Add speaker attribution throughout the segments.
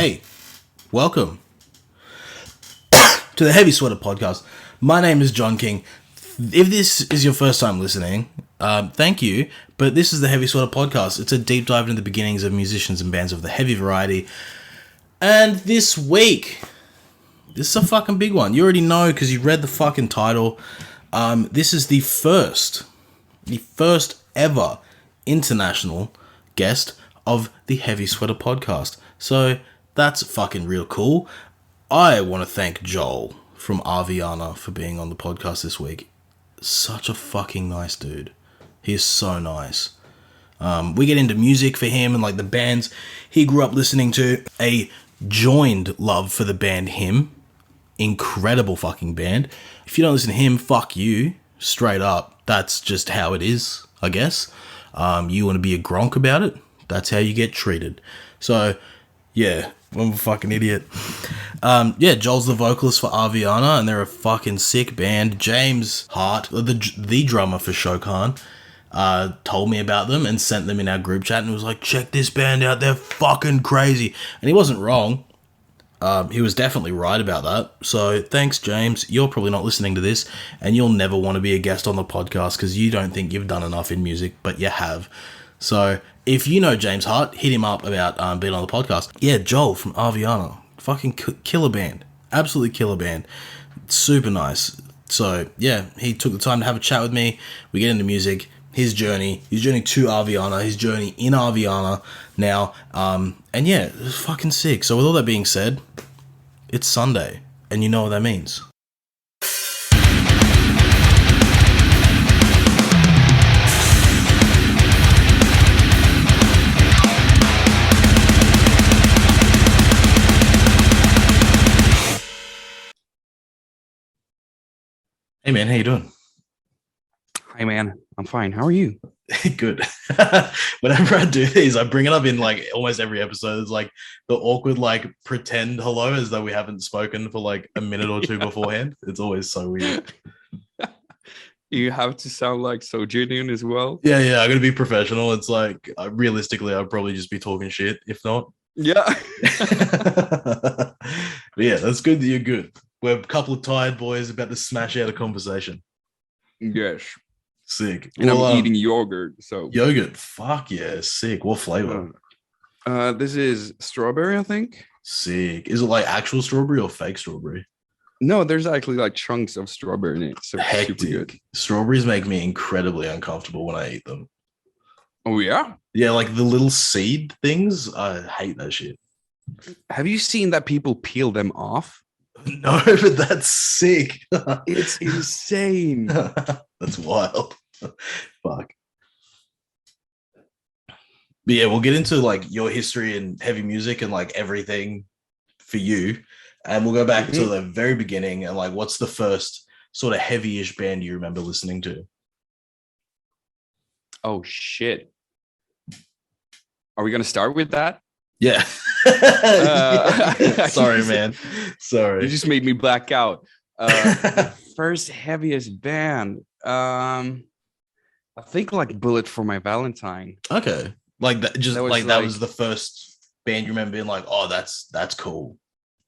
Speaker 1: Hey, welcome to the Heavy Sweater Podcast. My name is John King. If this is your first time listening, thank you. But this is the Heavy Sweater Podcast. It's a deep dive into the beginnings of musicians and bands of the heavy variety. And this week, this is a fucking big one. You already know because you read the fucking title. This is the first ever international guest of the Heavy Sweater Podcast. So that's fucking real cool. I want to thank Joel from Aviana for being on the podcast this week. Such a fucking nice dude. He is so nice. We get into music for him and like the bands he grew up listening to. A joined love for the band Him. Incredible fucking band. If you don't listen to him, fuck you. Straight up. That's just how it is, I guess. You want to be a gronk about it? That's how you get treated. So, yeah, I'm a fucking idiot. Joel's the vocalist for Aviana, and they're a fucking sick band. James Hart, the drummer for Shokan, told me about them and sent them in our group chat and was like, check this band out, they're fucking crazy. And he wasn't wrong. He was definitely right about that. So thanks, James. You're probably not listening to this, and you'll never want to be a guest on the podcast because you don't think you've done enough in music, but you have. So if you know James Hart, hit him up about being on the podcast. Yeah, Joel from Aviana. Fucking killer band. Absolutely killer band. Super nice. So, yeah, he took the time to have a chat with me. We get into music, his journey to Aviana, his journey in Aviana now. And yeah, it was fucking sick. So with all that being said, it's Sunday, and you know what that means. Hey man, how you doing?
Speaker 2: Hi man, I'm fine. How are you?
Speaker 1: Good. Whenever I do these, I bring it up in like almost every episode. It's like the awkward like pretend hello as though we haven't spoken for like a minute or two beforehand. It's always so weird.
Speaker 2: You have to sound like so genuine as well.
Speaker 1: Yeah, I gotta be professional. It's like realistically, I'd probably just be talking shit if not.
Speaker 2: Yeah.
Speaker 1: But yeah, that's good that you're good. We're a couple of tired boys about to smash out a conversation.
Speaker 2: Yes.
Speaker 1: Sick.
Speaker 2: And I'm eating yogurt. So
Speaker 1: yogurt. Fuck yeah. Sick. What flavor?
Speaker 2: This is strawberry, I think.
Speaker 1: Sick. Is it like actual strawberry or fake strawberry?
Speaker 2: No, there's actually like chunks of strawberry in it. So
Speaker 1: hectic.
Speaker 2: Super good.
Speaker 1: Strawberries make me incredibly uncomfortable when I eat them.
Speaker 2: Oh yeah?
Speaker 1: Yeah, like the little seed things. I hate that shit.
Speaker 2: Have you seen that people peel them off?
Speaker 1: No, but that's sick.
Speaker 2: It's insane.
Speaker 1: That's wild. Fuck. But yeah, we'll get into like your history and heavy music and like everything for you. And we'll go back to the very beginning and like what's the first sort of heavy-ish band you remember listening to?
Speaker 2: Oh shit. Are we gonna start with that?
Speaker 1: Yeah. Sorry, man. Sorry.
Speaker 2: You just made me black out. First heaviest band. I think like Bullet for My Valentine.
Speaker 1: Okay. Like that just that was the first band you remember being like, oh, that's cool.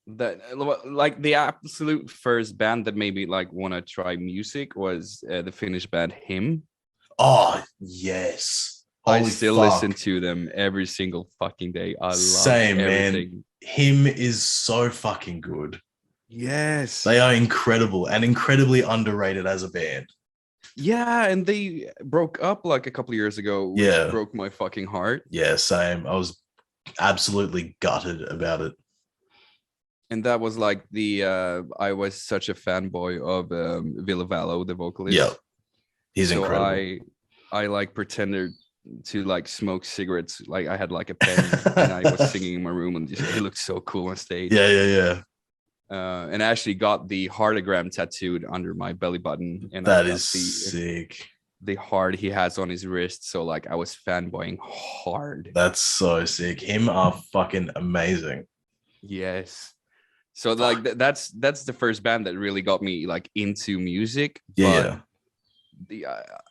Speaker 2: That like the absolute first band that made me like want to try music was the Finnish band Him.
Speaker 1: Oh, yes.
Speaker 2: Holy I still listen to them every single fucking day. I love
Speaker 1: Same,
Speaker 2: everything.
Speaker 1: Man. Him is so fucking good.
Speaker 2: Yes.
Speaker 1: They are incredible and incredibly underrated as a band.
Speaker 2: Yeah, and they broke up like a couple of years ago.
Speaker 1: Yeah.
Speaker 2: Broke my fucking heart.
Speaker 1: Yeah, same. I was absolutely gutted about it.
Speaker 2: And that was like I was such a fanboy of Ville Valo, the vocalist.
Speaker 1: Yeah. He's incredible.
Speaker 2: I like pretended to like smoke cigarettes, like I had like a pen and I was singing in my room and it looked so cool on stage.
Speaker 1: Yeah.
Speaker 2: And I actually got the heartagram tattooed under my belly button, and
Speaker 1: that is sick.
Speaker 2: The heart he has on his wrist, so like I was fanboying hard.
Speaker 1: That's so sick. Him are fucking amazing.
Speaker 2: Yes. So like that's the first band that really got me like into music.
Speaker 1: Yeah.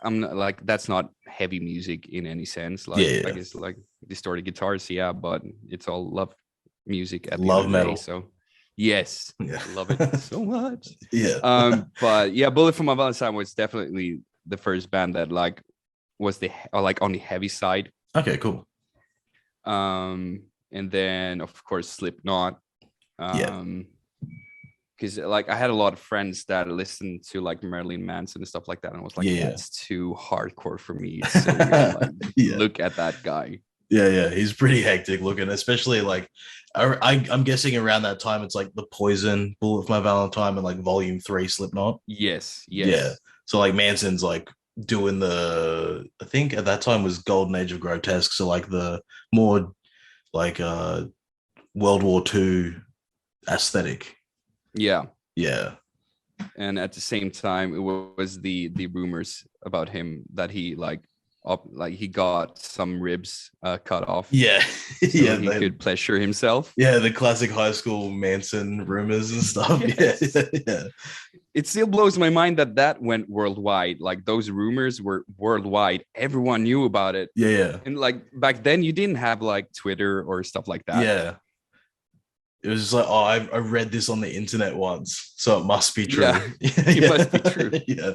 Speaker 2: I'm not like that's not heavy music in any sense. Like I guess like distorted guitars, yeah, but it's all love music at the end
Speaker 1: Love
Speaker 2: of the day.
Speaker 1: metal.
Speaker 2: So yes,
Speaker 1: Yeah.
Speaker 2: I love it so much.
Speaker 1: Yeah.
Speaker 2: But yeah, Bullet for My Valentine was definitely the first band that like was like on the heavy side.
Speaker 1: Okay, cool.
Speaker 2: And then of course Slipknot.
Speaker 1: Yeah.
Speaker 2: Because like I had a lot of friends that listened to like Marilyn Manson and stuff like that, and I was like,
Speaker 1: Yeah.
Speaker 2: that's too hardcore for me. It's so weird. Like,
Speaker 1: Yeah.
Speaker 2: look at that guy.
Speaker 1: Yeah, he's pretty hectic looking, especially like I'm guessing around that time it's like the Poison, Bullet for My Valentine, and like Volume 3 Slipknot.
Speaker 2: Yes.
Speaker 1: Yeah. So like Manson's like doing the, I think at that time was Golden Age of Grotesque, so like the more like World War II aesthetic.
Speaker 2: Yeah.
Speaker 1: Yeah.
Speaker 2: And at the same time, it was the rumors about him that he like he got some ribs cut off.
Speaker 1: Yeah.
Speaker 2: So
Speaker 1: Yeah.
Speaker 2: he could pleasure himself.
Speaker 1: Yeah, the classic high school Manson rumors and stuff.
Speaker 2: Yes.
Speaker 1: Yeah.
Speaker 2: It still blows my mind that went worldwide. Like those rumors were worldwide. Everyone knew about it.
Speaker 1: Yeah.
Speaker 2: And like back then, you didn't have like Twitter or stuff like that.
Speaker 1: Yeah. It was just like, oh, I read this on the internet once, so it must be true.
Speaker 2: Yeah, it must be true.
Speaker 1: Yeah,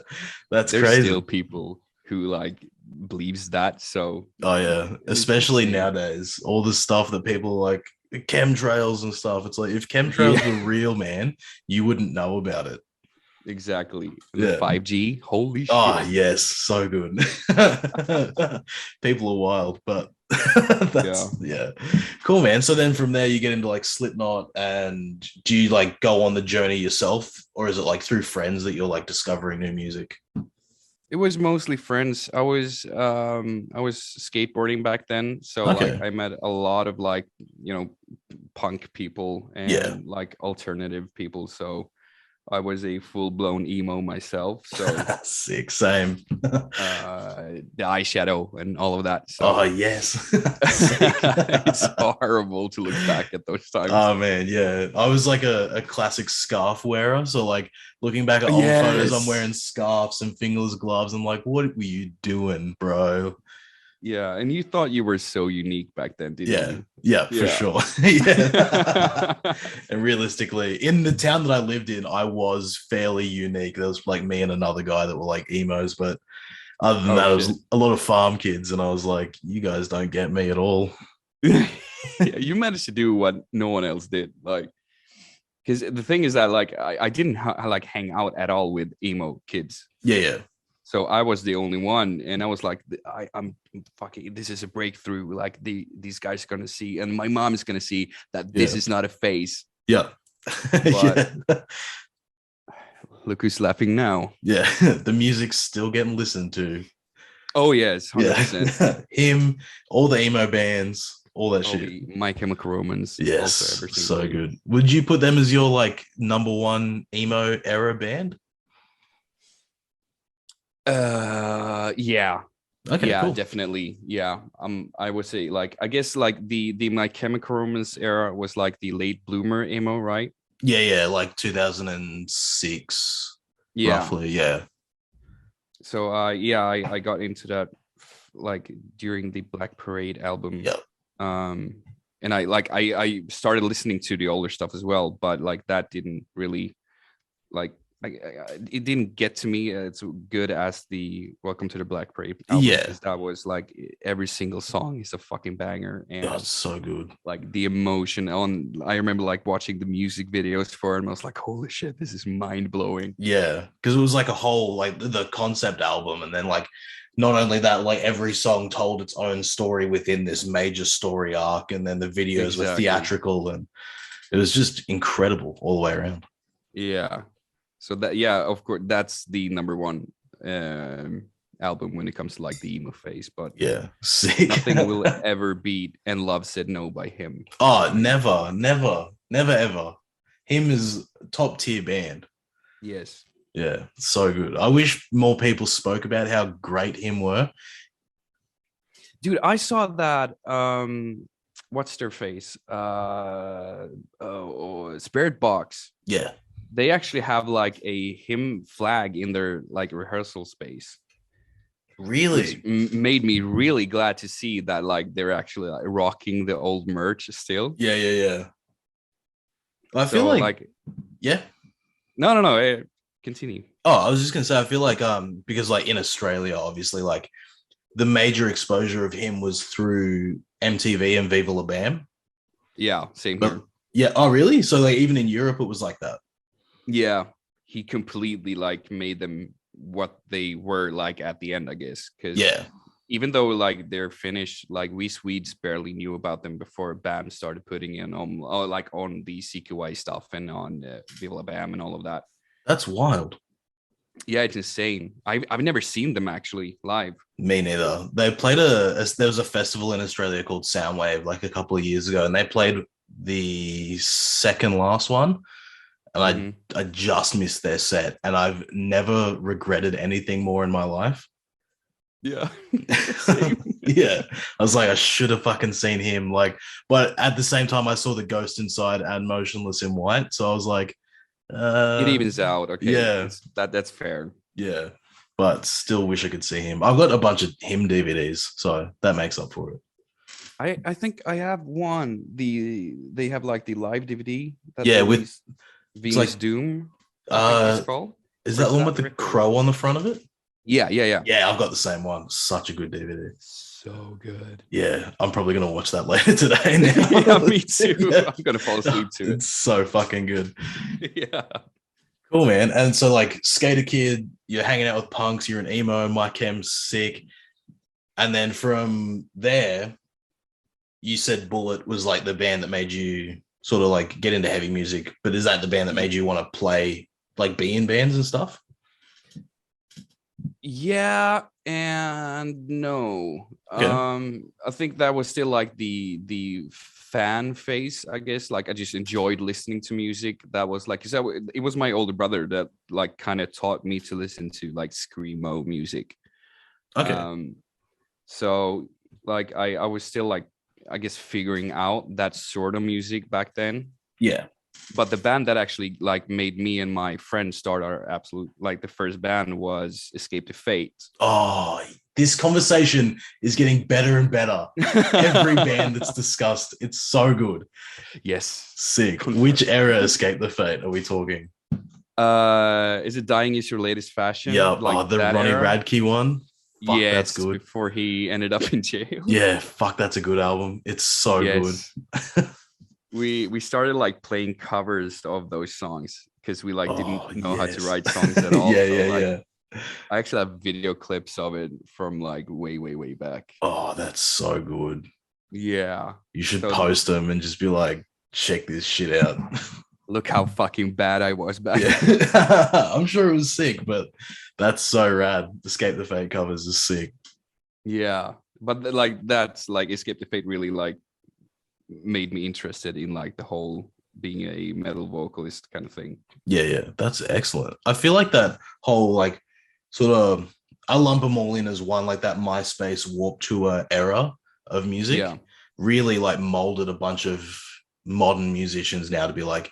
Speaker 1: that's
Speaker 2: There's
Speaker 1: crazy.
Speaker 2: still people who like believes that. So
Speaker 1: Oh yeah, especially nowadays, all the stuff that people like chemtrails and stuff. It's like if chemtrails were real, man, you wouldn't know about it.
Speaker 2: Exactly.
Speaker 1: Yeah.
Speaker 2: The 5G, holy shit.
Speaker 1: Oh yes, so good. People are wild, but that's yeah. Cool, man. So then from there you get into like Slipknot, and do you like go on the journey yourself, or is it like through friends that you're like discovering new music?
Speaker 2: It was mostly friends. I was skateboarding back then, so like I met a lot of like, you know, punk people and like alternative people. So I was a full-blown emo myself. So
Speaker 1: sick, same.
Speaker 2: The eyeshadow and all of that. So.
Speaker 1: Oh yes.
Speaker 2: It's horrible to look back at those times.
Speaker 1: Oh man, yeah. I was like a classic scarf wearer. So like looking back at old photos, I'm wearing scarves and fingerless gloves. I'm like, what were you doing, bro?
Speaker 2: Yeah, and you thought you were so unique back then, didn't you?
Speaker 1: Yeah, for sure. Yeah. And realistically, in the town that I lived in, I was fairly unique. There was like me and another guy that were like emos, but other than that, it was a lot of farm kids, and I was like, you guys don't get me at all.
Speaker 2: Yeah, you managed to do what no one else did. Like, because the thing is that like I didn't like hang out at all with emo kids.
Speaker 1: Yeah.
Speaker 2: So I was the only one, and I was like, I'm fucking. This is a breakthrough. Like these guys are gonna see, and my mom is gonna see that this is not a phase.
Speaker 1: Yeah.
Speaker 2: But look who's laughing now.
Speaker 1: Yeah, the music's still getting listened to.
Speaker 2: Oh yes, 100%.
Speaker 1: Yeah. Him, all the emo bands, all that shit.
Speaker 2: My Chemical Romance.
Speaker 1: Yes, so good. Would you put them as your like number one emo era band?
Speaker 2: Yeah.
Speaker 1: Okay,
Speaker 2: yeah,
Speaker 1: cool.
Speaker 2: definitely. Yeah. I would say like I guess like the My Chemical Romance era was like the late bloomer emo, right?
Speaker 1: Yeah, like 2006 roughly. Yeah.
Speaker 2: So I got into that like during the Black Parade album.
Speaker 1: Yeah.
Speaker 2: And I started listening to the older stuff as well, but like that didn't really like it didn't get to me as good as the Welcome to the Black Parade album.
Speaker 1: Yeah,
Speaker 2: because that was like every single song is a fucking banger, and
Speaker 1: it's so good.
Speaker 2: Like the emotion on, I remember like watching the music videos for it, and I was like, holy shit, this is mind-blowing.
Speaker 1: Yeah, because it was like a whole like the concept album, and then like not only that, like every song told its own story within this major story arc, and then the videos were theatrical, and it was just incredible all the way around.
Speaker 2: Yeah. So that, yeah, of course, that's the number one album when it comes to like the emo phase. But
Speaker 1: yeah, sick.
Speaker 2: Nothing will ever beat "And Love Said No" by him.
Speaker 1: Oh, never, ever. Him is top tier band.
Speaker 2: Yes.
Speaker 1: Yeah, so good. I wish more people spoke about how great him were.
Speaker 2: Dude, I saw that. What's their face? Spirit Box.
Speaker 1: Yeah.
Speaker 2: They actually have like a hymn flag in their like rehearsal space.
Speaker 1: Really?
Speaker 2: Which made me really glad to see that like they're actually like rocking the old merch still.
Speaker 1: Yeah. But I feel like yeah.
Speaker 2: No. Continue.
Speaker 1: Oh, I was just gonna say, I feel like because like in Australia, obviously, like the major exposure of him was through MTV and Viva La Bam.
Speaker 2: Yeah, same
Speaker 1: But
Speaker 2: here.
Speaker 1: yeah, oh really? So like even in Europe, it was like that.
Speaker 2: Yeah, he completely like made them what they were like at the end, I guess. Because
Speaker 1: Yeah,
Speaker 2: even though like they're Finnish, like we Swedes barely knew about them before BAM started putting in like on the CQY stuff and on Viva La Bam and all of that.
Speaker 1: that's wild.
Speaker 2: Yeah, it's insane. I've never seen them actually live.
Speaker 1: Me neither. They played there was a festival in Australia called Soundwave like a couple of years ago, and they played the second last one, and I just missed their set, and I've never regretted anything more in my life.
Speaker 2: Yeah.
Speaker 1: Yeah, I was like, I should have fucking seen him. Like, but at the same time, I saw the Ghost Inside and Motionless in White, so I was like,
Speaker 2: it evens out. Okay,
Speaker 1: yeah,
Speaker 2: that's fair.
Speaker 1: yeah. But still wish I could see him. I've got a bunch of him DVDs, so that makes up for it.
Speaker 2: I think I have one. They have like the live DVD that
Speaker 1: Yeah,
Speaker 2: they
Speaker 1: with
Speaker 2: Venus
Speaker 1: like
Speaker 2: Doom, I think it's called.
Speaker 1: is
Speaker 2: Or
Speaker 1: that
Speaker 2: is
Speaker 1: one
Speaker 2: that
Speaker 1: with
Speaker 2: the
Speaker 1: the
Speaker 2: record?
Speaker 1: crow on the front of it?
Speaker 2: Yeah.
Speaker 1: Yeah, I've got the same one. Such a good DVD.
Speaker 2: So good.
Speaker 1: Yeah, I'm probably gonna watch that later today now.
Speaker 2: Yeah, me too.
Speaker 1: Yeah.
Speaker 2: I'm gonna fall asleep to it.
Speaker 1: It's so fucking good.
Speaker 2: Yeah.
Speaker 1: Cool, man. And so like Skater Kid, you're hanging out with punks, you're an emo, My Chem's sick. And then from there, you said Bullet was like the band that made you sort of like get into heavy music. But is that the band that made you want to play, like be in bands and stuff?
Speaker 2: Yeah and no.
Speaker 1: Yeah.
Speaker 2: I think that was still like the fan phase, I guess. Like I just enjoyed listening to music. That was like, it was my older brother that like kind of taught me to listen to like screamo music.
Speaker 1: Okay.
Speaker 2: So like I was still like, I guess, figuring out that sort of music back then.
Speaker 1: Yeah.
Speaker 2: But the band that actually like made me and my friends start our absolute, like the first band was Escape to Fate.
Speaker 1: Oh, this conversation is getting better and better. Every band that's discussed, it's so good.
Speaker 2: Yes.
Speaker 1: Sick. Which era Escape the Fate are we talking?
Speaker 2: Is it Dying Is Your Latest Fashion?
Speaker 1: Yeah.
Speaker 2: Like
Speaker 1: The Ronnie
Speaker 2: era?
Speaker 1: Radke one. Fuck,
Speaker 2: yes,
Speaker 1: that's good.
Speaker 2: Before he ended up in jail.
Speaker 1: Yeah, fuck, that's a good album. It's so good.
Speaker 2: we started like playing covers of those songs because we like didn't know how to write songs at all.
Speaker 1: Yeah.
Speaker 2: I actually have video clips of it from like way back.
Speaker 1: Oh, that's so good.
Speaker 2: Yeah.
Speaker 1: You should post them and just be like, check this shit out.
Speaker 2: Look how fucking bad I was back
Speaker 1: then. I'm sure it was sick, but that's so rad. Escape the Fate covers is sick.
Speaker 2: Yeah. But like that's like Escape the Fate really like made me interested in like the whole being a metal vocalist kind of thing.
Speaker 1: Yeah. That's excellent. I feel like that whole like sort of, I lump them all in as one, like that MySpace Warped Tour era of music.
Speaker 2: Yeah.
Speaker 1: Really like molded a bunch of modern musicians now to be like,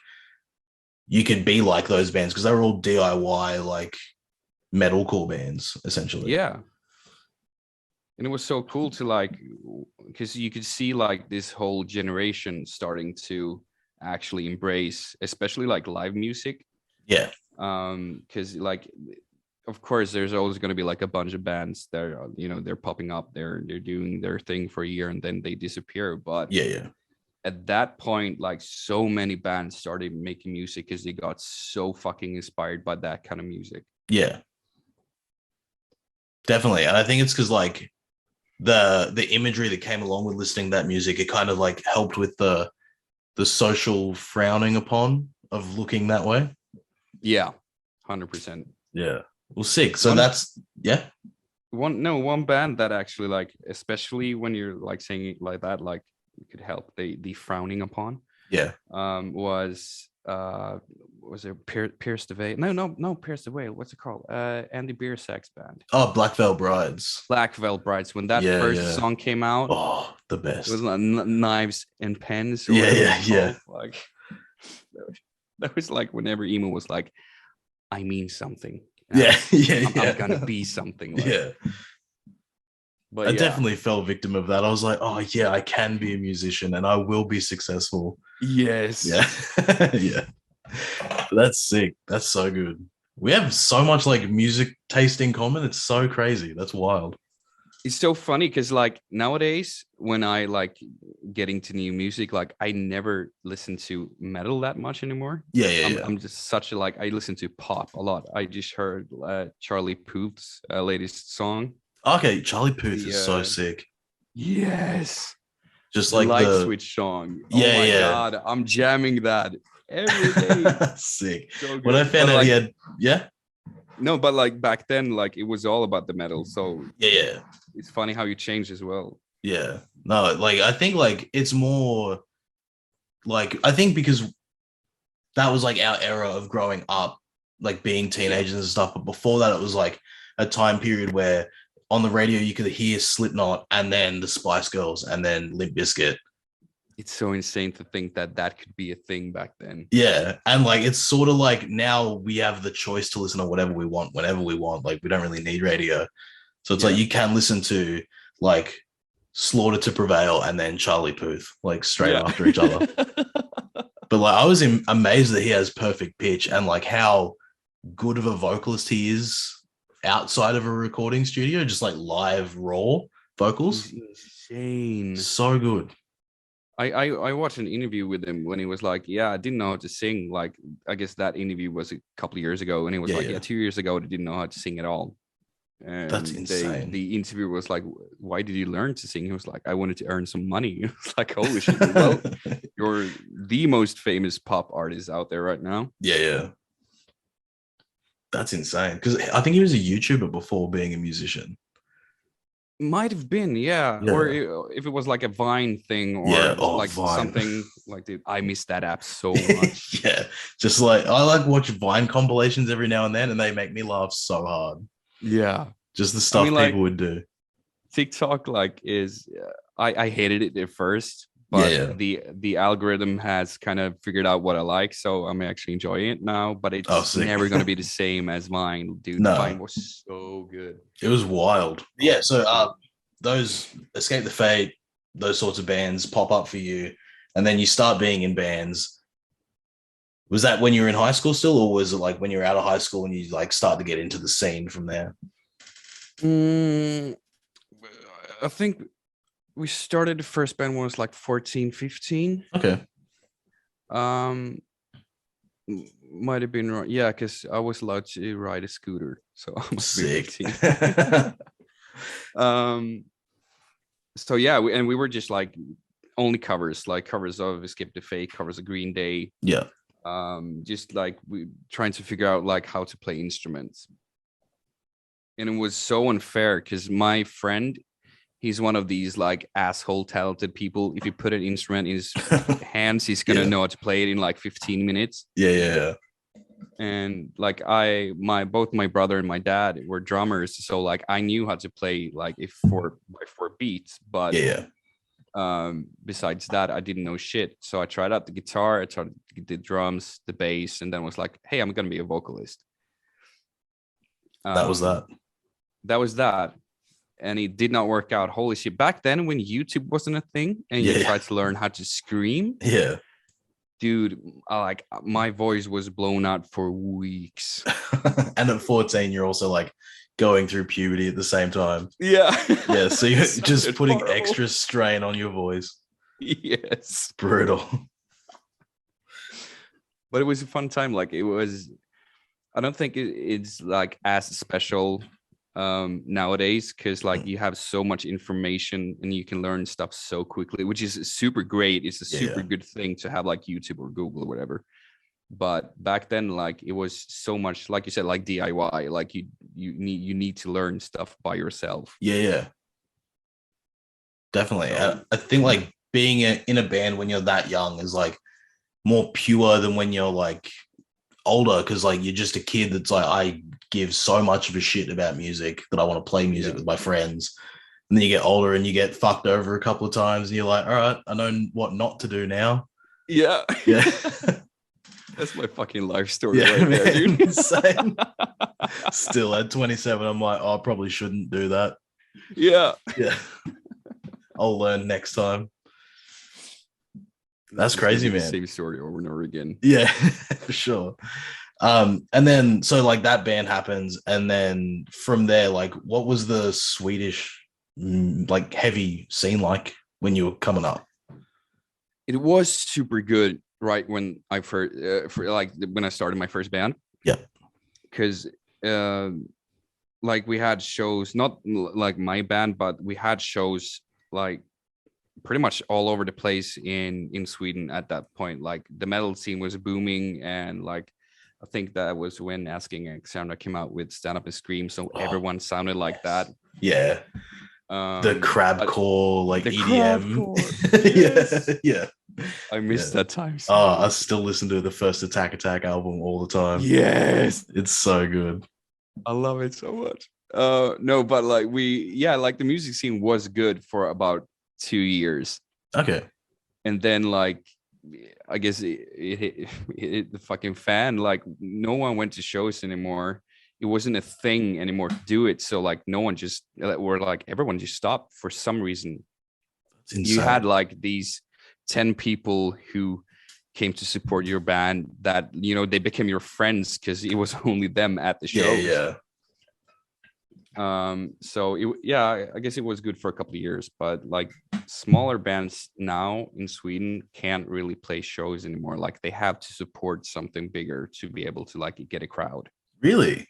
Speaker 1: you could be like those bands because they were all DIY like metalcore bands essentially.
Speaker 2: Yeah. And it was so cool to like, because you could see like this whole generation starting to actually embrace, especially like live music.
Speaker 1: Yeah.
Speaker 2: Because like, of course, there's always going to be like a bunch of bands that are, you know, they're popping up, they're doing their thing for a year and then they disappear. But
Speaker 1: yeah.
Speaker 2: At that point, like so many bands started making music because they got so fucking inspired by that kind of music.
Speaker 1: Yeah. Definitely. And I think it's because like the imagery that came along with listening to that music, it kind of like helped with the social frowning upon of looking that way.
Speaker 2: Yeah, 100%.
Speaker 1: Yeah. Well, sick. So that's
Speaker 2: one band that actually like, especially when you're like saying it like that, like it could help the frowning upon.
Speaker 1: Yeah.
Speaker 2: Was it Pierce the Veil? No, Pierce the Veil. What's it called? Andy Biersack's band.
Speaker 1: Oh, Black Veil Brides.
Speaker 2: Black Veil Brides. When that first song came out,
Speaker 1: oh, the best.
Speaker 2: It was like Knives and Pens.
Speaker 1: Yeah.
Speaker 2: Like that was like whenever emo was like, I mean something.
Speaker 1: Yeah.
Speaker 2: I'm gonna be something. Like.
Speaker 1: Yeah.
Speaker 2: But
Speaker 1: I
Speaker 2: yeah.
Speaker 1: definitely fell victim of that. I was like, oh yeah, I can be a musician and I will be successful.
Speaker 2: Yes.
Speaker 1: Yeah. Yeah. That's sick. That's so good. We have so much like music taste in common. It's so crazy. That's wild.
Speaker 2: It's so funny because like nowadays when I like get into new music, like I never listen to metal that much anymore.
Speaker 1: Yeah, yeah,
Speaker 2: I'm
Speaker 1: yeah.
Speaker 2: I'm just such a like I listen to pop a lot. I just heard Charlie Puth's latest song.
Speaker 1: Okay, Charlie Puth
Speaker 2: The
Speaker 1: is so sick.
Speaker 2: yes,
Speaker 1: Just
Speaker 2: the
Speaker 1: like
Speaker 2: light
Speaker 1: the
Speaker 2: switch song. Oh
Speaker 1: yeah,
Speaker 2: my
Speaker 1: yeah.
Speaker 2: god, I'm jamming that every day.
Speaker 1: Sick.
Speaker 2: So
Speaker 1: When I
Speaker 2: good.
Speaker 1: found
Speaker 2: But
Speaker 1: out he
Speaker 2: like
Speaker 1: had yeah,
Speaker 2: no, but like back then, like it was all about the metal. So
Speaker 1: yeah, yeah.
Speaker 2: it's funny how you change as well.
Speaker 1: Yeah. No, like I think like it's more like I think because that was like our era of growing up, like being
Speaker 2: Yeah.
Speaker 1: teenagers and stuff. But before that, it was like a time period where on the radio you could hear Slipknot and then the Spice Girls and then Limp Bizkit.
Speaker 2: It's so insane to think that that could be a thing back then.
Speaker 1: Yeah. And like it's sort of like now we have the choice to listen to whatever we want, whenever we want. Like we don't really need radio. So it's like
Speaker 2: Yeah.
Speaker 1: you can listen to like Slaughter to Prevail and then Charlie Puth, like straight
Speaker 2: Yeah.
Speaker 1: after each other. But like I was amazed that he has perfect pitch and like how good of a vocalist he is outside of a recording studio, just like live raw vocals.
Speaker 2: He's insane.
Speaker 1: So good.
Speaker 2: I watched an interview with him when he was like, yeah, I didn't know how to sing. Like, I guess that interview was a couple of years ago, and he was
Speaker 1: Yeah,
Speaker 2: like,
Speaker 1: yeah.
Speaker 2: yeah, 2 years ago, I didn't know how to sing at all.
Speaker 1: That's
Speaker 2: And
Speaker 1: insane.
Speaker 2: the interviewer was like, why did you learn to sing? He was like, I wanted to earn some money. It's like, holy shit. Well, you're the most famous pop artist out there right now.
Speaker 1: Yeah, yeah. That's insane. Because I think he was a YouTuber before being a musician.
Speaker 2: Might have been, yeah.
Speaker 1: Yeah.
Speaker 2: Or if it was like a Vine thing or
Speaker 1: Yeah. Oh,
Speaker 2: like
Speaker 1: Vine.
Speaker 2: something like, dude, I miss that app so much.
Speaker 1: Yeah. Just like I like watch Vine compilations every now and then, and they make me laugh so hard.
Speaker 2: Yeah.
Speaker 1: Just the stuff
Speaker 2: like,
Speaker 1: people would do.
Speaker 2: TikTok like is I hated it at first, but
Speaker 1: Yeah.
Speaker 2: the algorithm has kind of figured out what I like, so I'm actually enjoying it now. But it's
Speaker 1: sick.
Speaker 2: never going to be the same as Vine, dude.
Speaker 1: No.
Speaker 2: Vine was so good.
Speaker 1: It was wild. Yeah. So those Escape the Fate, those sorts of bands pop up for you, and then you start being in bands. Was that when you were in high school still, or was it like when you were out of high school and you like start to get into the scene from there?
Speaker 2: I think we started the first band when I was like 14, 15.
Speaker 1: Okay.
Speaker 2: Might have been wrong. Yeah, because I was allowed to ride a scooter, so I must be
Speaker 1: Sick.
Speaker 2: 15. So yeah, we were just like only covers, like covers of Escape the Fate, covers of Green Day.
Speaker 1: Yeah.
Speaker 2: Just like we trying to figure out like how to play instruments. And it was so unfair because my friend, he's one of these like asshole talented people. If you put an instrument in his hands, he's gonna know how to play it in like 15 minutes.
Speaker 1: Yeah.
Speaker 2: And like both my brother and my dad were drummers, so like I knew how to play like if 4x4 beats, but besides that I didn't know shit. So I tried out the guitar, I tried the drums, the bass, and then was like, hey, I'm gonna be a vocalist.
Speaker 1: That was
Speaker 2: that. And it did not work out. Holy shit. Back then when YouTube wasn't a thing and you tried to learn how to scream, dude, like my voice was blown out for weeks.
Speaker 1: And at 14 you're also like going through puberty at the same time.
Speaker 2: Yeah.
Speaker 1: So you're just putting extra strain on your voice.
Speaker 2: Yes.
Speaker 1: Brutal.
Speaker 2: But it was a fun time. Like it was, I don't think it's like as special nowadays, because like you have so much information and you can learn stuff so quickly, which is super great. It's a super good thing to have, like YouTube or Google or whatever. But back then, like it was so much, like you said, like DIY, like you need to learn stuff by yourself.
Speaker 1: Definitely. I think like being in a band when you're that young is like more pure than when you're like older, because like you're just a kid that's like, I give so much of a shit about music that I want to play music with my friends. And then you get older and you get fucked over a couple of times and you're like, all right, I know what not to do now.
Speaker 2: Yeah. That's my fucking life story right there, dude.
Speaker 1: Insane. Still at 27, I'm like, oh, I probably shouldn't do that.
Speaker 2: Yeah.
Speaker 1: Yeah. I'll learn next time. That's crazy, man.
Speaker 2: Same story over and over again.
Speaker 1: Yeah, for sure. And then so like that band happens, and then from there, like what was the Swedish like heavy scene like when you were coming up?
Speaker 2: It was super good right when I first when I started my first band.
Speaker 1: Yeah.
Speaker 2: Because like we had shows, not like my band, but we had shows like pretty much all over the place in Sweden at that point. Like the metal scene was booming, and like I think that was when Asking Alexandra came out with Stand Up and Scream, so everyone sounded like that.
Speaker 1: Yeah. The crabcore, like
Speaker 2: the
Speaker 1: EDM.
Speaker 2: Yes.
Speaker 1: Yeah.
Speaker 2: I missed that time.
Speaker 1: So I still listen to the first Attack album all the time.
Speaker 2: Yes.
Speaker 1: It's so good.
Speaker 2: I love it so much. No, but like like the music scene was good for about 2 years.
Speaker 1: Okay.
Speaker 2: And then like I guess it hit the fucking fan. Like no one went to shows anymore. It wasn't a thing anymore to do it. So like no one just everyone just stopped for some reason. You had like these 10 people who came to support your band that, you know, they became your friends because it was only them at the show.
Speaker 1: Yeah.
Speaker 2: So I guess it was good for a couple of years, but like smaller bands now in Sweden can't really play shows anymore. Like they have to support something bigger to be able to like get a crowd.
Speaker 1: Really?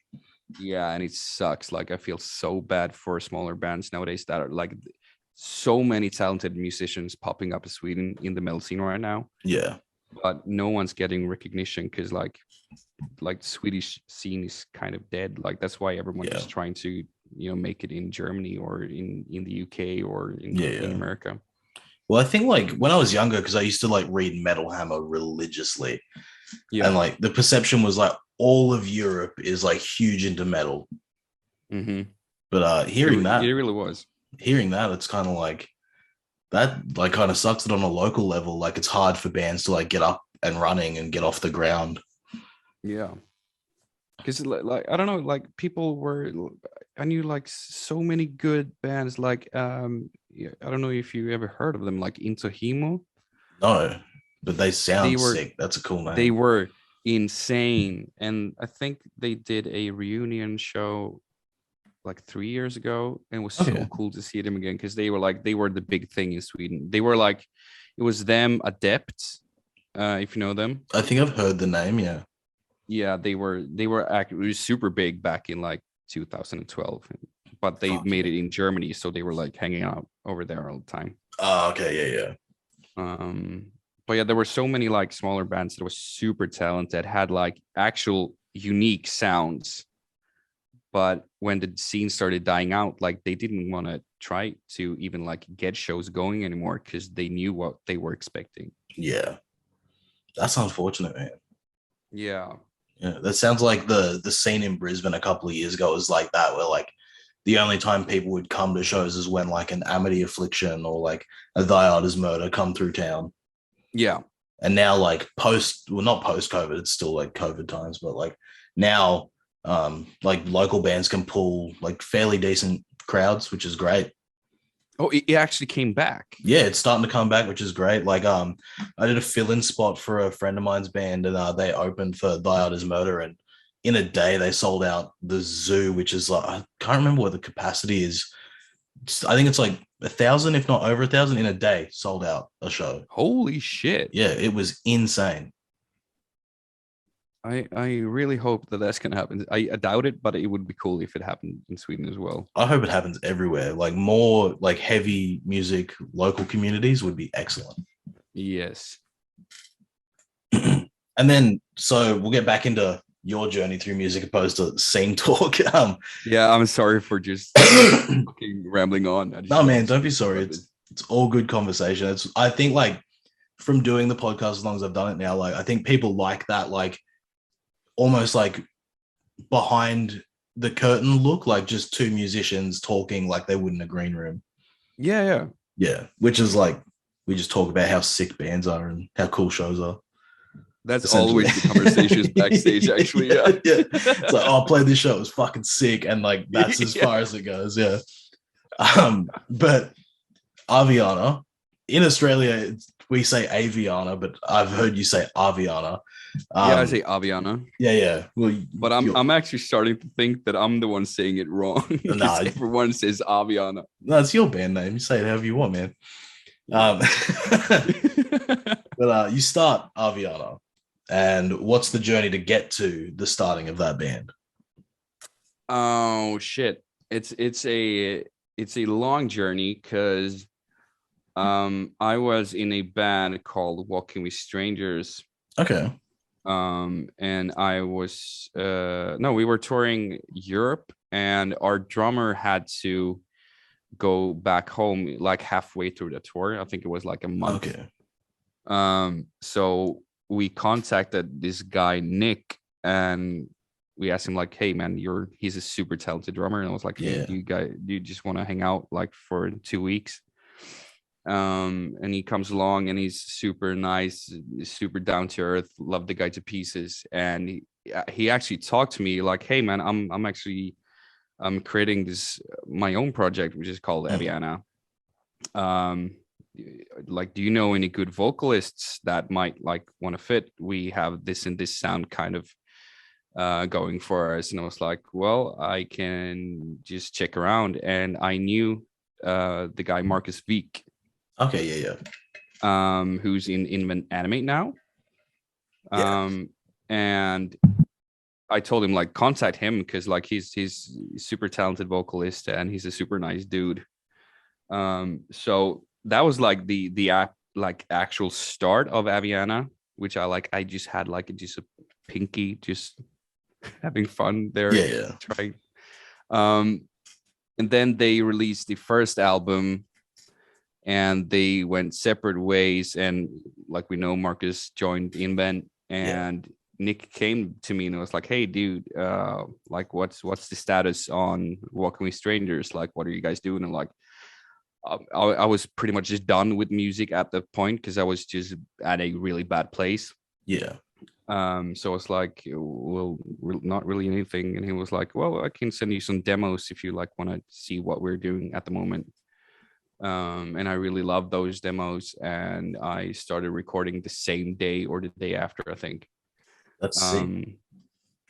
Speaker 2: Yeah, and it sucks. Like I feel so bad for smaller bands nowadays that are like so many talented musicians popping up in Sweden in the metal scene right now.
Speaker 1: Yeah.
Speaker 2: But no one's getting recognition because like the Swedish scene is kind of dead. Like that's why everyone is trying to, you know, make it in Germany or in the UK or in America.
Speaker 1: Well, I think like when I was younger, because I used to like read Metal Hammer religiously. Yeah. And like the perception was like all of Europe is like huge into metal.
Speaker 2: Mm-hmm.
Speaker 1: But it
Speaker 2: really was.
Speaker 1: Hearing that, it's kind of like that like kind of sucks it on a local level. Like it's hard for bands to like get up and running and get off the ground.
Speaker 2: Yeah. Because like I don't know, like I knew like so many good bands. Like I don't know if you ever heard of them, like Into Himo.
Speaker 1: No, but they sound sick. That's a cool name.
Speaker 2: They were insane, and I think they did a reunion show like 3 years ago, and it was so cool to see them again because they were the big thing in Sweden. They were like, it was them, Adept, if you know them.
Speaker 1: I think I've heard the name.
Speaker 2: Yeah, they were actually super big back in like 2012, but they made it in Germany, so they were like hanging out over there all the time.
Speaker 1: Oh, okay, yeah.
Speaker 2: But yeah, there were so many like smaller bands that were super talented, had like actual unique sounds. But when the scene started dying out, like they didn't want to try to even like get shows going anymore because they knew what they were expecting.
Speaker 1: Yeah, that's unfortunate, man.
Speaker 2: Yeah,
Speaker 1: that sounds like the scene in Brisbane a couple of years ago was like that, where like the only time people would come to shows is when like an Amity Affliction or like a Thy Art Is Murder come through town.
Speaker 2: Yeah,
Speaker 1: and now like not post COVID, it's still like COVID times, but like now. Like local bands can pull like fairly decent crowds, which is great.
Speaker 2: Oh, it actually came back.
Speaker 1: Yeah, it's starting to come back, which is great. Like I did a fill-in spot for a friend of mine's band, and they opened for Thy Art Is Murder, and in a day they sold out the Zoo, which is like, I can't remember what the capacity is. I think it's like 1,000, if not over 1,000 in a day, sold out a show.
Speaker 2: Holy shit.
Speaker 1: Yeah, it was insane.
Speaker 2: I really hope that that's going to happen. I doubt it, but it would be cool if it happened in Sweden as well.
Speaker 1: I hope it happens everywhere. Like more like heavy music, local communities would be excellent.
Speaker 2: Yes.
Speaker 1: And then, so we'll get back into your journey through music opposed to scene talk.
Speaker 2: Yeah, I'm sorry for just fucking rambling on.
Speaker 1: No, man, don't be sorry. It's all good conversation. I think like from doing the podcast as long as I've done it now, like I think people like that, like almost like behind the curtain look, like just two musicians talking like they would in a green room.
Speaker 2: Yeah.
Speaker 1: Which is like we just talk about how sick bands are and how cool shows are.
Speaker 2: That's always the conversations backstage, actually. Yeah.
Speaker 1: It's like, oh, I played this show, it was fucking sick, and like that's as far as it goes. Yeah. But Aviana, in Australia, we say Aviana, but I've heard you say Aviana.
Speaker 2: Yeah, I say Aviana.
Speaker 1: Yeah. Well,
Speaker 2: but I'm actually starting to think that I'm the one saying it wrong because everyone says Aviana.
Speaker 1: No, it's your band name. You say it however you want, man. But you start Aviana, and what's the journey to get to the starting of that band?
Speaker 2: Oh shit! It's a long journey because I was in a band called Walking with Strangers.
Speaker 1: Okay.
Speaker 2: And I was no, we were touring Europe, and our drummer had to go back home like halfway through the tour. I think it was like a month.
Speaker 1: Okay.
Speaker 2: So we contacted this guy Nick, and we asked him like, "Hey man, he's a super talented drummer," and I was like, "Hey, do you just want to hang out like for 2 weeks?" And he comes along, and he's super nice, super down to earth, love the guy to pieces. And he actually talked to me like, "Hey man, I'm creating my own project, which is called Aviana. Like, do you know any good vocalists that might like want to fit? We have this and this sound kind of going for us." And I was like, "Well, I can just check around." And I knew the guy Marcus Veek.
Speaker 1: Okay, yeah.
Speaker 2: Who's in Animate now. And I told him like contact him because like he's super talented vocalist and he's a super nice dude. So that was like the actual start of Aviana, which I just had like just a pinky, just having fun there.
Speaker 1: Yeah.
Speaker 2: Trying. And then they released the first album, and they went separate ways. And like we know, Marcus joined Invent, and Nick came to me and was like, "Hey dude, like what's the status on Walking with Strangers? Like, what are you guys doing?" And like, I was pretty much just done with music at that point because I was just at a really bad place.
Speaker 1: Yeah.
Speaker 2: So I was like, "Well, not really anything." And he was like, "Well, I can send you some demos if you like want to see what we're doing at the moment." And I really loved those demos, and I started recording the same day or the day after, I think.
Speaker 1: That's sick.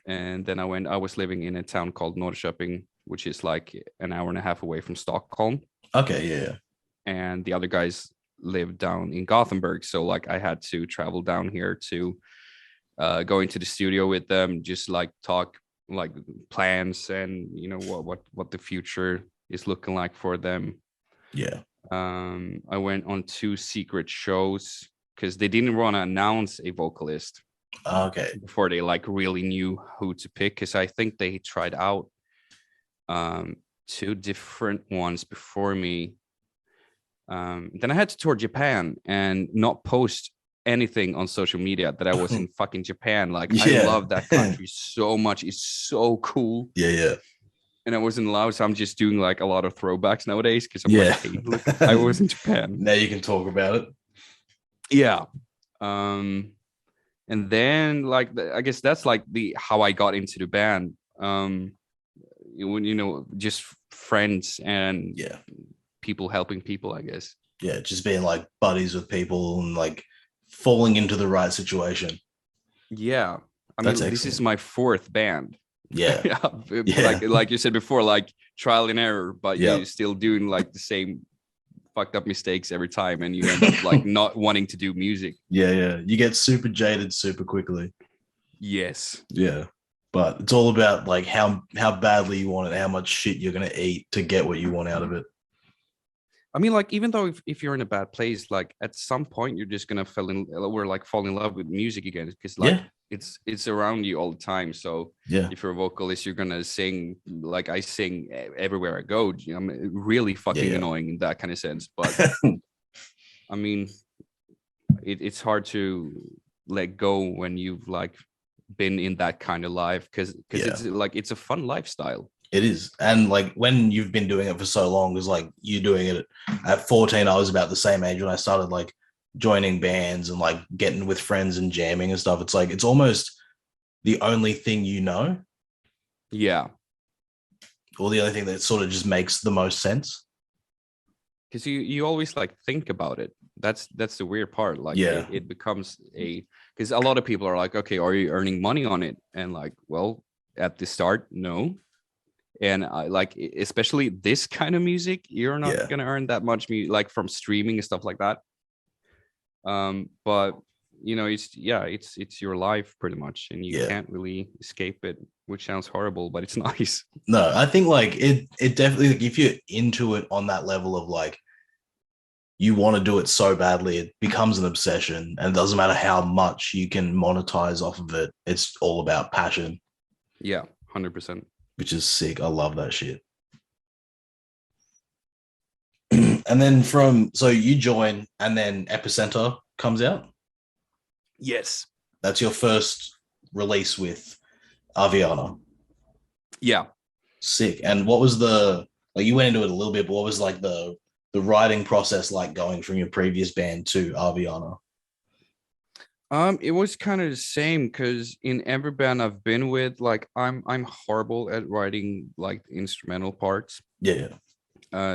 Speaker 2: And then I was living in a town called Norrköping, which is like an hour and a half away from Stockholm.
Speaker 1: Okay, yeah.
Speaker 2: And the other guys lived down in Gothenburg, so like I had to travel down here to go into the studio with them, just like talk like plans and you know what the future is looking like for them.
Speaker 1: Yeah.
Speaker 2: I went on 2 secret shows because they didn't want to announce a vocalist.
Speaker 1: Okay.
Speaker 2: Before they like really knew who to pick, because I think they tried out 2 different ones before me. Then I had to tour Japan and not post anything on social media that I was in fucking Japan. Like, I love that country so much. It's so cool.
Speaker 1: Yeah.
Speaker 2: And I wasn't allowed, so I'm just doing like a lot of throwbacks nowadays because I'm like, "Hey, look, I was in Japan."
Speaker 1: Now you can talk about it.
Speaker 2: Yeah. And then like I guess that's like how I got into the band. When you know, just friends and people helping people, I guess.
Speaker 1: Yeah, just being like buddies with people and like falling into the right situation.
Speaker 2: Yeah. I mean, this is my 4th band.
Speaker 1: Yeah.
Speaker 2: Like you said before, like trial and error, but you're still doing like the same fucked up mistakes every time, and you end up like not wanting to do music.
Speaker 1: Yeah. You get super jaded super quickly.
Speaker 2: Yes.
Speaker 1: Yeah. But it's all about like how badly you want it, how much shit you're gonna eat to get what you want out of it.
Speaker 2: I mean, like, even though if you're in a bad place, like at some point you're just gonna fall in love with music again, because like it's around you all the time. So if you're a vocalist, you're gonna sing. Like I sing everywhere I go. I'm really fucking annoying in that kind of sense. But I mean, it's hard to let go when you've like been in that kind of life, because it's like it's a fun lifestyle.
Speaker 1: It is. And like when you've been doing it for so long, because like you doing it at 14, I was about the same age when I started like joining bands and like getting with friends and jamming and stuff. It's like it's almost the only thing you know.
Speaker 2: Yeah.
Speaker 1: Or the only thing that sort of just makes the most sense.
Speaker 2: because you always like think about it. That's the weird part. Like it becomes because a lot of people are like, okay, are you earning money on it? And like, well, at the start, no. And I like, especially this kind of music, you're not gonna earn that much like from streaming and stuff like that. But it's your life pretty much, and you can't really escape it, which sounds horrible, but it's nice.
Speaker 1: No, I think like it definitely, like, if you're into it on that level of like you want to do it so badly, it becomes an obsession, and it doesn't matter how much you can monetize off of it. It's all about passion.
Speaker 2: Yeah, 100%.
Speaker 1: Which is sick. I love that shit. And then so you join, and then Epicenter comes out.
Speaker 2: Yes.
Speaker 1: That's your first release with Aviana.
Speaker 2: Yeah.
Speaker 1: Sick. And what was like, you went into it a little bit, but what was like the writing process like going from your previous band to Aviana?
Speaker 2: It was kind of the same, because in every band I've been with, like I'm horrible at writing like instrumental parts.
Speaker 1: Yeah.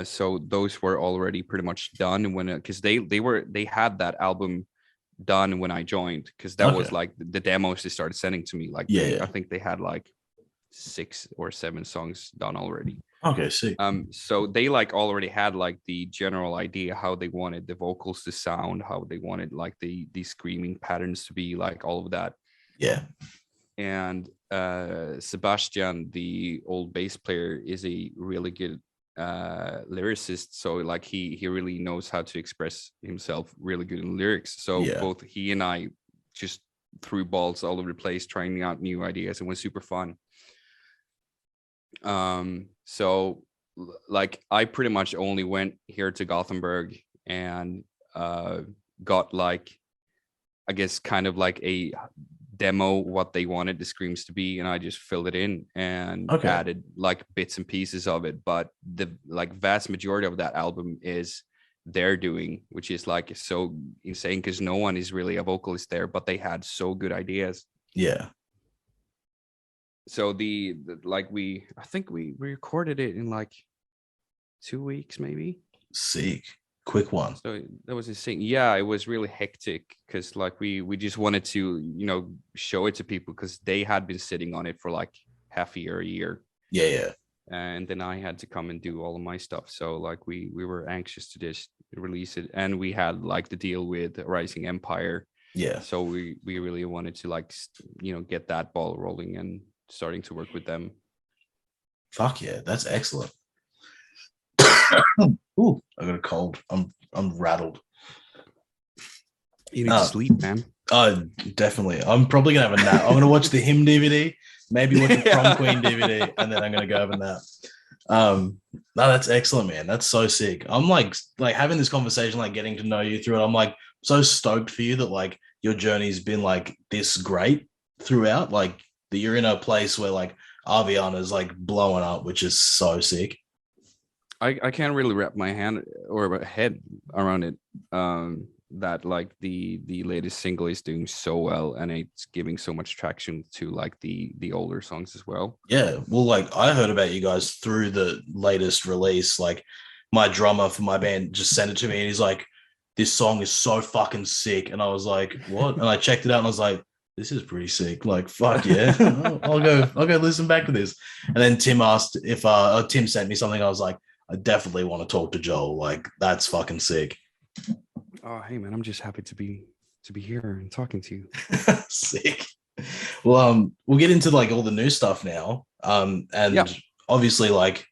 Speaker 2: So those were already pretty much done because they had that album done when I joined, because that was like the demos they started sending to me. Like I think they had like 6 or 7 songs done already.
Speaker 1: Okay, sick.
Speaker 2: So they like already had like the general idea how they wanted the vocals to sound, how they wanted like the screaming patterns to be, like all of that.
Speaker 1: Yeah.
Speaker 2: And Sebastian, the old bass player, is a really good lyricist. So like he really knows how to express himself really good in lyrics. So both he and I just threw balls all over the place trying out new ideas. It was super fun. So like I pretty much only went here to Gothenburg and got like, I guess kind of like a demo what they wanted the screams to be, and I just filled it in and added like bits and pieces of it. But the like vast majority of that album is they're doing, which is like so insane because no one is really a vocalist there, but they had so good ideas.
Speaker 1: Yeah.
Speaker 2: So the like I think we recorded it in like 2 weeks maybe.
Speaker 1: Sick. Quick one.
Speaker 2: So that was insane. Yeah, it was really hectic because like we just wanted to show it to people because they had been sitting on it for like half a year.
Speaker 1: Yeah.
Speaker 2: And then I had to come and do all of my stuff. So like we were anxious to just release it, and we had like the deal with Rising Empire.
Speaker 1: Yeah.
Speaker 2: So we really wanted to like get that ball rolling and starting to work with them.
Speaker 1: Fuck yeah, that's excellent. Ooh, I got a cold. I'm rattled.
Speaker 2: You need to sleep, man.
Speaker 1: Oh, definitely. I'm probably gonna have a nap. I'm gonna watch the Him DVD, maybe watch the Prom Queen DVD, and then I'm gonna go have a nap. No, that's excellent, man. That's so sick. I'm like having this conversation, like getting to know you through it. I'm like so stoked for you that like your journey's been like this great throughout. Like that you're in a place where like Aviana is like blowing up, which is so sick.
Speaker 2: I can't really wrap my hand or head around it. That like the latest single is doing so well, and it's giving so much traction to like the older songs as well.
Speaker 1: Yeah, well, like I heard about you guys through the latest release. Like my drummer for my band just sent it to me, and he's like, "This song is so fucking sick," and I was like, "What?" And I checked it out, and I was like, "This is pretty sick." Like, fuck yeah, I'll go listen back to this. And then Tim asked if Tim sent me something. I was like, I definitely want to talk to Joel. Like, that's fucking sick.
Speaker 2: Oh, hey man, I'm just happy to be here and talking to you.
Speaker 1: Sick. Well, we'll get into like all the new stuff now. And obviously, like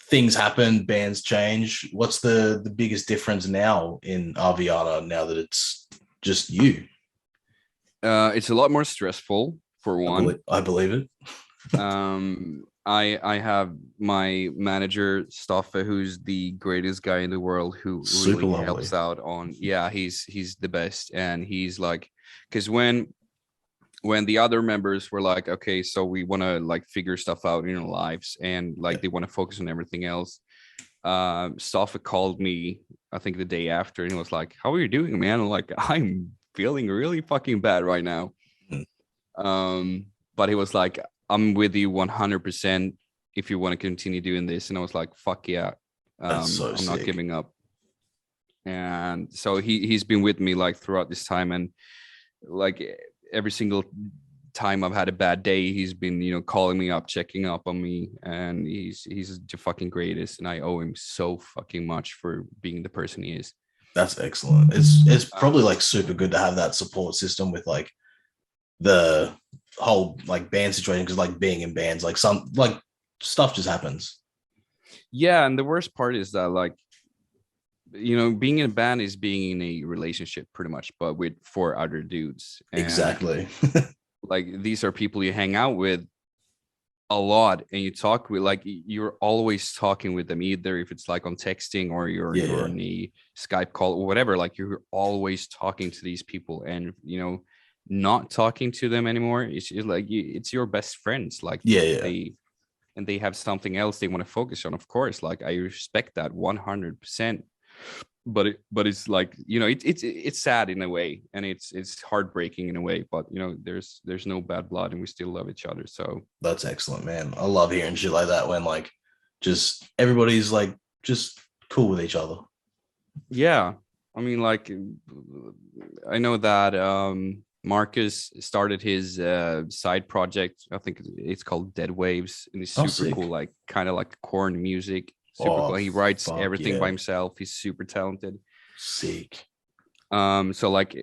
Speaker 1: things happen, bands change. What's the biggest difference now in Aviana now that it's just you?
Speaker 2: It's a lot more stressful for one.
Speaker 1: I believe it.
Speaker 2: I have my manager Stoffe, who's the greatest guy in the world, who really helps out on. Yeah, he's the best, and he's like, because when the other members were like, okay, so we want to like figure stuff out in our lives, and like they want to focus on everything else. Stoffe called me, I think the day after, and he was like, "How are you doing, man?" I'm like, "I'm feeling really fucking bad right now." But he was like, "I'm with you 100% if you want to continue doing this." And I was like, fuck yeah.
Speaker 1: That's so
Speaker 2: I'm not
Speaker 1: sick.
Speaker 2: giving up. And so he's been with me like throughout this time, and like every single time I've had a bad day, he's been, calling me up, checking up on me, and he's the fucking greatest, and I owe him so fucking much for being the person he is.
Speaker 1: That's excellent. It's probably like super good to have that support system with like the whole like band situation, because like being in bands, like some like stuff just happens.
Speaker 2: Yeah, and the worst part is that like, being in a band is being in a relationship pretty much, but with four other dudes. And
Speaker 1: Exactly.
Speaker 2: like these are people you hang out with a lot, and you talk with, like you're always talking with them, either if it's like on texting or you're on a Skype call or whatever, like you're always talking to these people, and not talking to them anymore, it's just like it's your best friends, like they have something else they want to focus on, of course, like I respect that 100%. But it's like, it's sad in a way, and it's heartbreaking in a way, but there's no bad blood, and we still love each other. So
Speaker 1: That's excellent, man. I love hearing shit like that when like just everybody's like just cool with each other.
Speaker 2: yeah, I mean, like, I know that Marcus started his side project. I think it's called Dead Waves, and it's super cool, like kind of like corn music. Super cool. He writes everything by himself. He's super talented.
Speaker 1: Sick.
Speaker 2: So like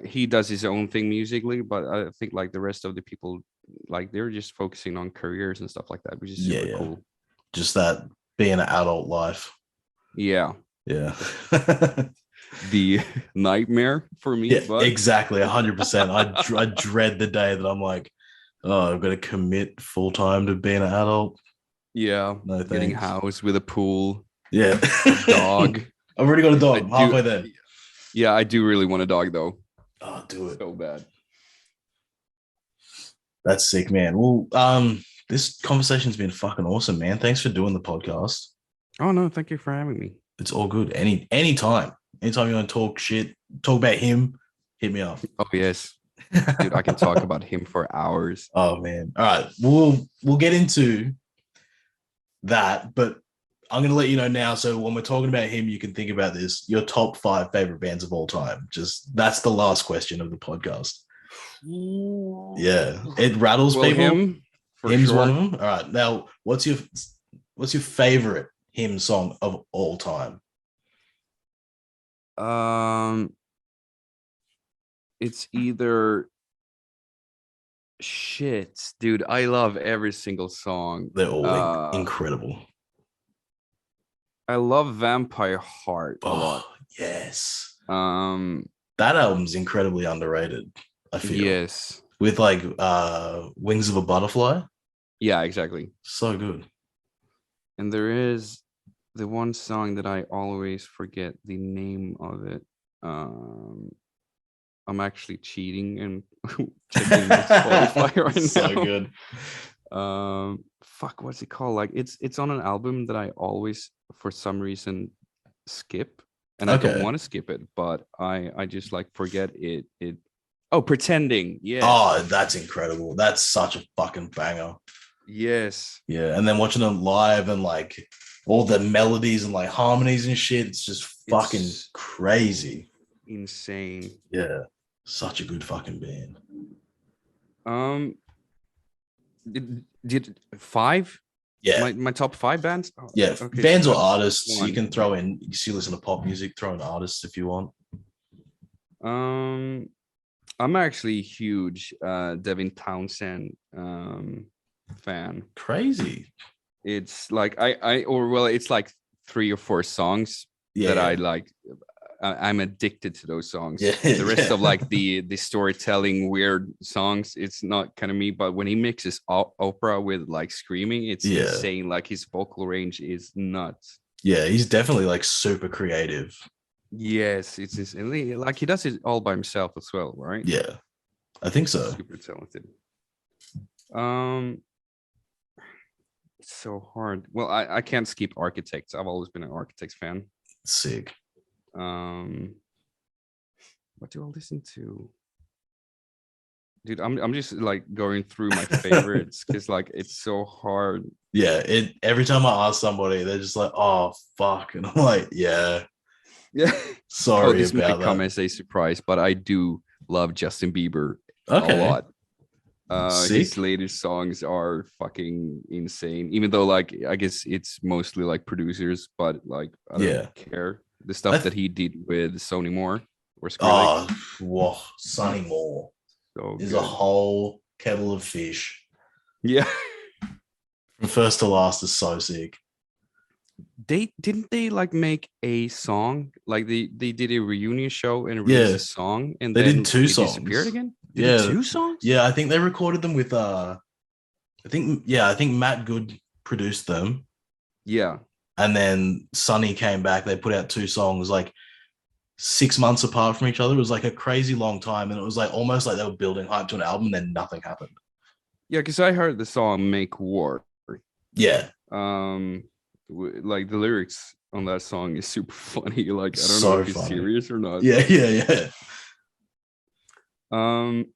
Speaker 2: he does his own thing musically, but I think like the rest of the people, like they're just focusing on careers and stuff like that, which is super cool.
Speaker 1: Just that being an adult life.
Speaker 2: Yeah. The nightmare for me.
Speaker 1: Yeah, but exactly, 100%. I dread the day that I'm like, oh, I've got to commit full time to being an adult.
Speaker 2: Yeah, no, getting a house with a pool.
Speaker 1: Yeah,
Speaker 2: dog.
Speaker 1: I've already got a dog. Halfway there.
Speaker 2: Yeah, I do really want a dog though.
Speaker 1: Oh, do it
Speaker 2: so bad.
Speaker 1: That's sick, man. Well, this conversation's been fucking awesome, man. Thanks for doing the podcast.
Speaker 2: Oh no, thank you for having me.
Speaker 1: It's all good. Anytime you want to talk shit, talk about him, hit me up.
Speaker 2: Oh yes. Dude, I can talk about him for hours.
Speaker 1: Oh man. All right. We'll get into that, but I'm gonna let you know now. So when we're talking about him, you can think about this. Your top 5 favorite bands of all time. Just that's the last question of the podcast. Yeah. It rattles people. Him's one of them. All right. Now, what's your favorite him song of all time?
Speaker 2: It's either shit, dude. I love every single song.
Speaker 1: They're all incredible.
Speaker 2: I love Vampire Heart a lot.
Speaker 1: Yes. That album's incredibly underrated, I feel.
Speaker 2: Yes.
Speaker 1: With like Wings of a Butterfly.
Speaker 2: Yeah, exactly.
Speaker 1: So good.
Speaker 2: And there is the one song that I always forget the name of it. I'm actually cheating and checking Spotify right now.
Speaker 1: So good.
Speaker 2: Fuck, what's it called? Like it's on an album that I always, for some reason, skip, and I don't want to skip it, but I just like forget it. Oh, Pretending. Yeah.
Speaker 1: Oh, that's incredible. That's such a fucking banger.
Speaker 2: Yes.
Speaker 1: Yeah, and then watching them live and like all the melodies and like harmonies and shit, it's just fucking crazy.
Speaker 2: Insane.
Speaker 1: Yeah. Such a good fucking band.
Speaker 2: Did 5?
Speaker 1: Yeah.
Speaker 2: My top 5 bands?
Speaker 1: Oh, yeah. Okay, bands so or artists. You can throw in, you listen to pop music, throw in artists if you want.
Speaker 2: I'm actually a huge Devin Townsend fan.
Speaker 1: Crazy.
Speaker 2: It's like it's like 3 or 4 songs that I like. I'm addicted to those songs. Yeah, the rest of like the storytelling weird songs, it's not kind of me. But when he mixes opera with like screaming, it's insane. Like his vocal range is nuts.
Speaker 1: Yeah, he's definitely like super creative.
Speaker 2: Yes, it's like he does it all by himself as well, right?
Speaker 1: Yeah, I think so.
Speaker 2: Super talented. It's so hard. Well, I can't skip Architects. I've always been an Architects fan.
Speaker 1: Sick.
Speaker 2: What do I listen to? Dude, I'm just like going through my favorites because like it's so hard.
Speaker 1: Yeah, every time I ask somebody, they're just like, "Oh fuck," and I'm like, "Yeah,
Speaker 2: Yeah.
Speaker 1: sorry
Speaker 2: This
Speaker 1: about
Speaker 2: might come
Speaker 1: that."
Speaker 2: as a surprise, but I do love Justin Bieber a
Speaker 1: Okay,
Speaker 2: lot. His
Speaker 1: sick.
Speaker 2: latest songs are fucking insane. Even though like I guess it's mostly like producers, but like I
Speaker 1: Yeah,
Speaker 2: don't care. The
Speaker 1: I
Speaker 2: stuff that
Speaker 1: th-
Speaker 2: he did with Sony Moore or Skrillex,
Speaker 1: oh, whoa, Sonny Moore
Speaker 2: so
Speaker 1: is a
Speaker 2: good.
Speaker 1: whole kettle of fish.
Speaker 2: Yeah.
Speaker 1: From first to last is so sick.
Speaker 2: They like make a song like they did a reunion show and released
Speaker 1: Yeah,
Speaker 2: a song and
Speaker 1: they did
Speaker 2: then
Speaker 1: two
Speaker 2: they disappeared
Speaker 1: songs.
Speaker 2: again. They did
Speaker 1: Yeah,
Speaker 2: two songs.
Speaker 1: yeah. I think they recorded them with I think Matt Good produced them,
Speaker 2: Yeah.
Speaker 1: and then Sonny came back. They put out two songs like 6 months apart from each other. It was like a crazy long time, and it was like almost like they were building hype to an album, and then nothing happened.
Speaker 2: Yeah, because I heard the song "Make War."
Speaker 1: Yeah,
Speaker 2: Um, like the lyrics on that song is super funny. Like I don't know
Speaker 1: so
Speaker 2: if he's
Speaker 1: funny.
Speaker 2: serious or not.
Speaker 1: Yeah, yeah, yeah.
Speaker 2: Um,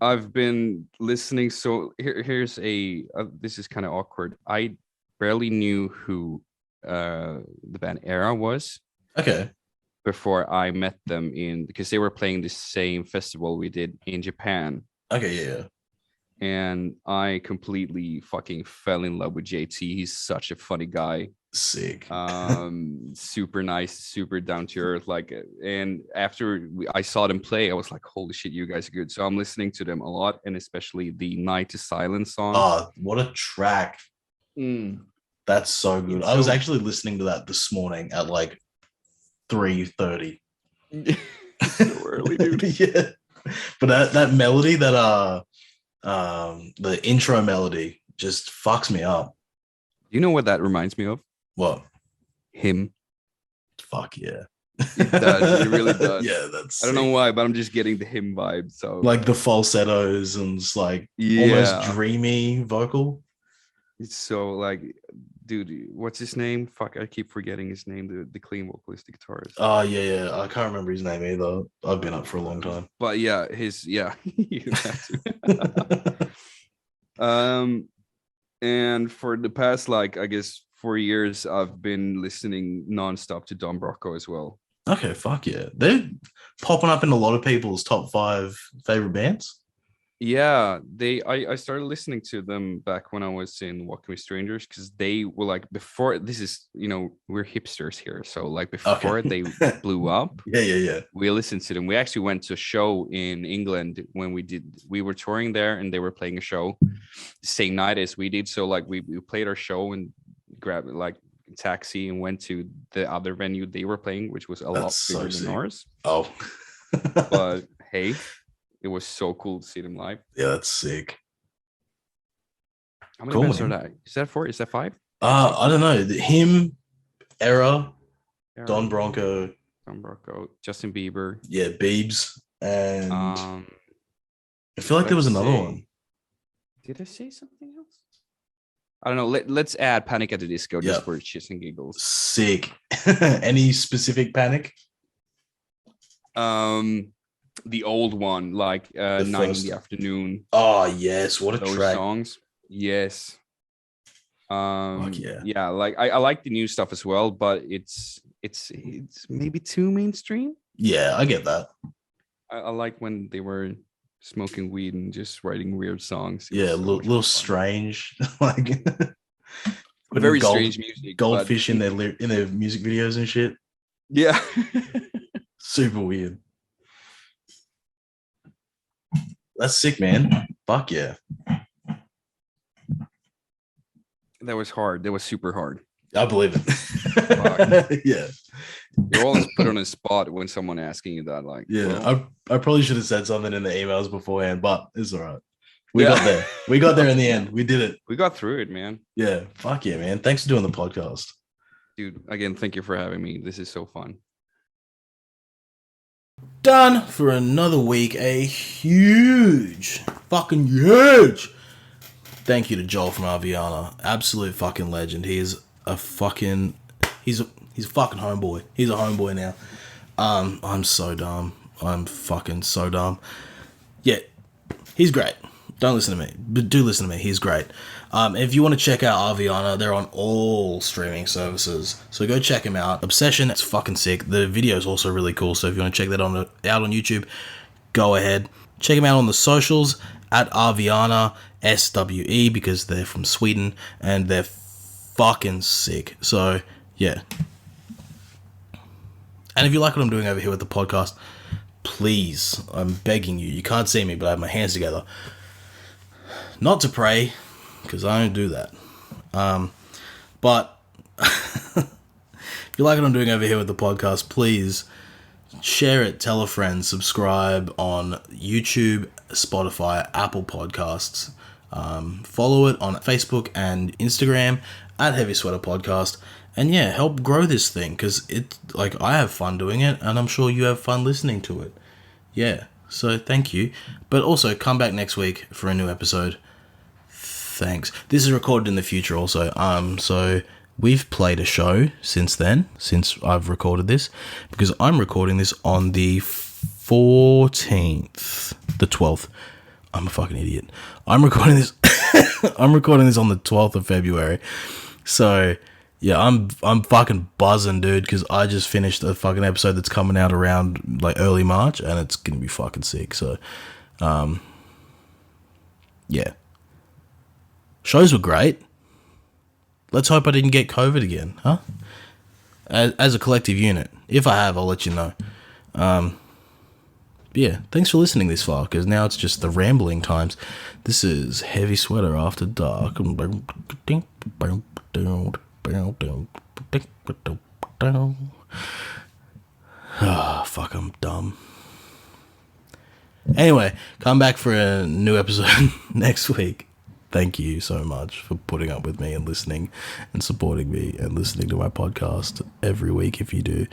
Speaker 2: I've been listening. So here's this is kind of awkward. I barely knew who the band Era was
Speaker 1: Okay.
Speaker 2: before I met them in because they were playing the same festival we did in Japan.
Speaker 1: Okay, yeah.
Speaker 2: And I completely fucking fell in love with JT. He's such a funny guy.
Speaker 1: Sick.
Speaker 2: Super nice, super down to earth. Like, and after I saw them play, I was like, holy shit, you guys are good. So I'm listening to them a lot, and especially the Night is Silent song.
Speaker 1: Oh, what a track. That's so good. I was actually listening to that this morning at like 3:30.
Speaker 2: So early, dude.
Speaker 1: Yeah. But that melody, the intro melody just fucks me up.
Speaker 2: You know what that reminds me of?
Speaker 1: What?
Speaker 2: Him.
Speaker 1: Fuck yeah.
Speaker 2: It does. It really does.
Speaker 1: Yeah, that's
Speaker 2: I don't know why, but I'm just getting the him vibe. So
Speaker 1: like the falsettos and it's like almost dreamy vocal.
Speaker 2: It's so like, dude, what's his name? Fuck, I keep forgetting his name. The clean vocalist, the guitarist.
Speaker 1: Oh yeah. I can't remember his name either. I've been up for a long time.
Speaker 2: But yeah, and for the past like I guess 4 years, I've been listening nonstop to Don Brocco as well.
Speaker 1: Okay, fuck yeah. They're popping up in a lot of people's top 5 favorite bands.
Speaker 2: Yeah, I started listening to them back when I was in Walking with Strangers because they were like before this is we're hipsters here, so like before they blew up.
Speaker 1: Yeah.
Speaker 2: We listened to them. We actually went to a show in England when we were touring there, and they were playing a show the same night as we did. So like we played our show and grabbed like a taxi and went to the other venue they were playing, which was a lot bigger than ours.
Speaker 1: Oh,
Speaker 2: but hey. It was so cool to see them live.
Speaker 1: Yeah, that's sick.
Speaker 2: How many bands are that? Is that 4? Is that 5?
Speaker 1: I don't know. Him, Era, Don Brocco,
Speaker 2: Justin Bieber.
Speaker 1: Yeah, Biebs, and I feel like there was another one.
Speaker 2: Did I say something else? I don't know. Let's add Panic at the Disco just for shits and giggles.
Speaker 1: Sick. Any specific Panic?
Speaker 2: The old one, like 9 in the Afternoon.
Speaker 1: Oh yes, what a
Speaker 2: those
Speaker 1: track!
Speaker 2: Songs, yes.
Speaker 1: Yeah.
Speaker 2: Like I like the new stuff as well, but it's maybe too mainstream.
Speaker 1: Yeah, I get that.
Speaker 2: I like when they were smoking weed and just writing weird songs.
Speaker 1: Yeah, a little strange, like
Speaker 2: very strange music.
Speaker 1: Goldfish in their music videos and shit.
Speaker 2: Yeah,
Speaker 1: super weird. That's sick, man. Fuck yeah.
Speaker 2: That was hard. That was super hard.
Speaker 1: I believe it. Yeah.
Speaker 2: You're always put on a spot when someone asking you that. Like,
Speaker 1: yeah, well, I probably should have said something in the emails beforehand, but it's all right. We got there. We got there in the end. We did it.
Speaker 2: We got through it, man.
Speaker 1: Yeah. Fuck yeah, man. Thanks for doing the podcast.
Speaker 2: Dude, again, thank you for having me. This is so fun.
Speaker 1: Done for another week. A fucking huge thank you to Joel from Aviana. Absolute fucking legend. He's a fucking homeboy. He's a homeboy now. I'm so dumb. I'm fucking so dumb. Yeah. He's great. Don't listen to me, but do listen to me. He's great. If you want to check out Aviana, they're on all streaming services. So go check him out. Obsession, it's fucking sick. The video is also really cool. So if you want to check that out on YouTube, go ahead. Check him out on the socials at Aviana SWE because they're from Sweden and they're fucking sick. So yeah. And if you like what I'm doing over here with the podcast, please, I'm begging you. You can't see me, but I have my hands together. Not to pray, because I don't do that. But if you like what I'm doing over here with the podcast, please share it, tell a friend, subscribe on YouTube, Spotify, Apple Podcasts. Follow it on Facebook and Instagram at Heavy Sweater Podcast. And yeah, help grow this thing, because I have fun doing it, and I'm sure you have fun listening to it. Yeah, so thank you. But also, come back next week for a new episode. Thanks. This is recorded in the future also. So we've played a show since then, since I've recorded this, because I'm recording this on the 14th, the 12th. I'm a fucking idiot. I'm recording this on the 12th of February. So yeah, I'm fucking buzzing, dude, because I just finished a fucking episode that's coming out around like early March, and it's gonna be fucking sick. So yeah. Shows were great. Let's hope I didn't get COVID again, huh? As a collective unit. If I have, I'll let you know. Yeah, thanks for listening this far, because now it's just the rambling times. This is Heavy Sweater After Dark. Ah, fuck, I'm dumb. Anyway, come back for a new episode next week. Thank you so much for putting up with me and listening and supporting me and listening to my podcast every week if you do.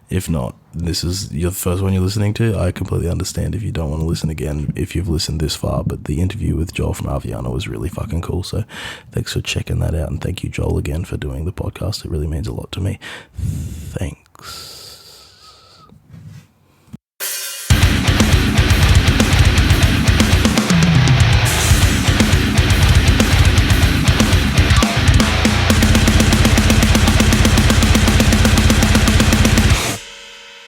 Speaker 1: If not, this is your first one you're listening to. I completely understand if you don't want to listen again if you've listened this far, but the interview with Joel from Aviana was really fucking cool, so thanks for checking that out, and thank you, Joel, again for doing the podcast. It really means a lot to me. Thanks.